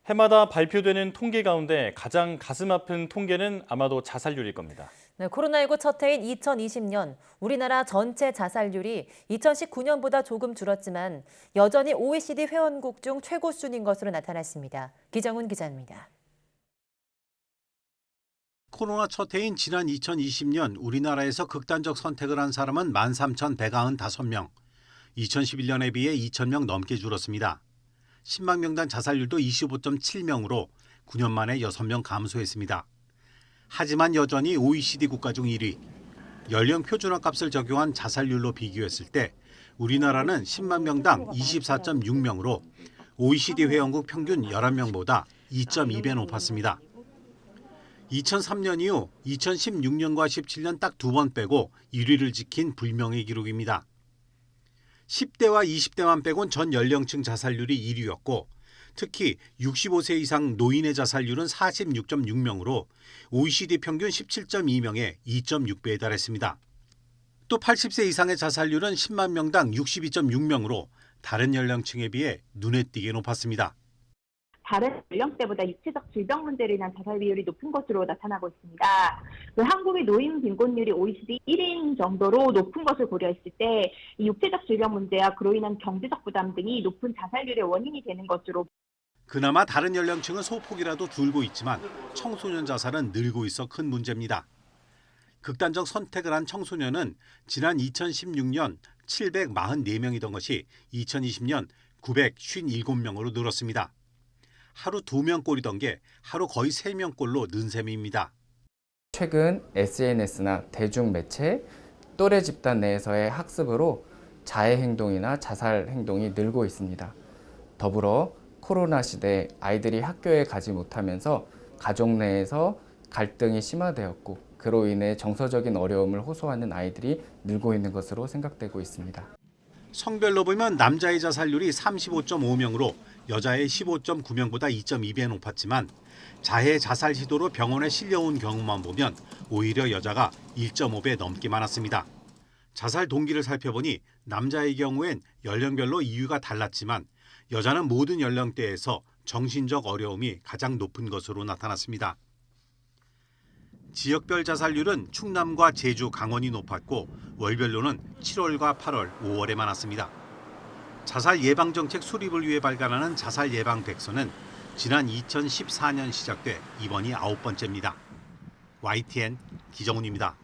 해마다 발표되는 통계 가운데 가장 가슴 아픈 통계는 아마도 자살률일 겁니다. 네, 코로나19 첫 해인 2020년 우리나라 전체 자살률이 2019년보다 조금 줄었지만 여전히 OECD 회원국 중 최고 수준인 것으로 나타났습니다. 기정훈 기자입니다. 코로나 첫 해인 지난 2020년 우리나라에서 극단적 선택을 한 사람은 13,195명. 2011년에 비해 2,000명 넘게 줄었습니다. 10만 명당 자살률도 25.7명으로 9년 만에 6명 감소했습니다. 하지만 여전히 OECD 국가 중 1위. 연령 표준화값을 적용한 자살률로 비교했을 때 우리나라는 10만 명당 24.6명으로 OECD 회원국 평균 11명보다 2.2배 높았습니다. 2003년 이후 2016년과 17년 딱 2번 빼고 1위를 지킨 불명예 기록입니다. 10대와 20대만 빼곤 전 연령층 자살률이 1위였고 특히 65세 이상 노인의 자살률은 46.6명으로 OECD 평균 17.2명에 2.6배에 달했습니다. 또 80세 이상의 자살률은 10만 명당 62.6명으로 다른 연령층에 비해 눈에 띄게 높았습니다. 다른 연령대보다 육체적 질병 문제로 인한 자살 비율이 높은 것으로 나타나고 있습니다. 한국의 노인 빈곤율이 OECD 1인 정도로 높은 것을 고려했을 때 이 육체적 질병 문제와 그로 인한 경제적 부담 등이 높은 자살률의 원인이 되는 것으로. 그나마 다른 연령층은 소폭이라도 줄고 있지만 청소년 자살은 늘고 있어 큰 문제입니다. 극단적 선택을 한 청소년은 지난 2016년 744명이던 것이 2020년 957명으로 늘었습니다. 하루 2명꼴이던 게 하루 거의 3명꼴로 는 셈입니다. 최근 SNS나 대중매체, 또래 집단 내에서의 학습으로 자해 행동이나 자살 행동이 늘고 있습니다. 더불어 코로나 시대 아이들이 학교에 가지 못하면서 가족 내에서 갈등이 심화되었고 그로 인해 정서적인 어려움을 호소하는 아이들이 늘고 있는 것으로 생각되고 있습니다. 성별로 보면 남자의 자살률이 35.5명으로 여자의 15.9명보다 2.2배 높았지만 자해 자살 시도로 병원에 실려온 경우만 보면 오히려 여자가 1.5배 넘게 많았습니다. 자살 동기를 살펴보니 남자의 경우엔 연령별로 이유가 달랐지만 여자는 모든 연령대에서 정신적 어려움이 가장 높은 것으로 나타났습니다. 지역별 자살률은 충남과 제주, 강원이 높았고 월별로는 7월과 8월, 5월에 많았습니다. 자살 예방 정책 수립을 위해 발간하는 자살 예방 백서는 지난 2014년 시작돼 이번이 9번째입니다. YTN 기정훈입니다.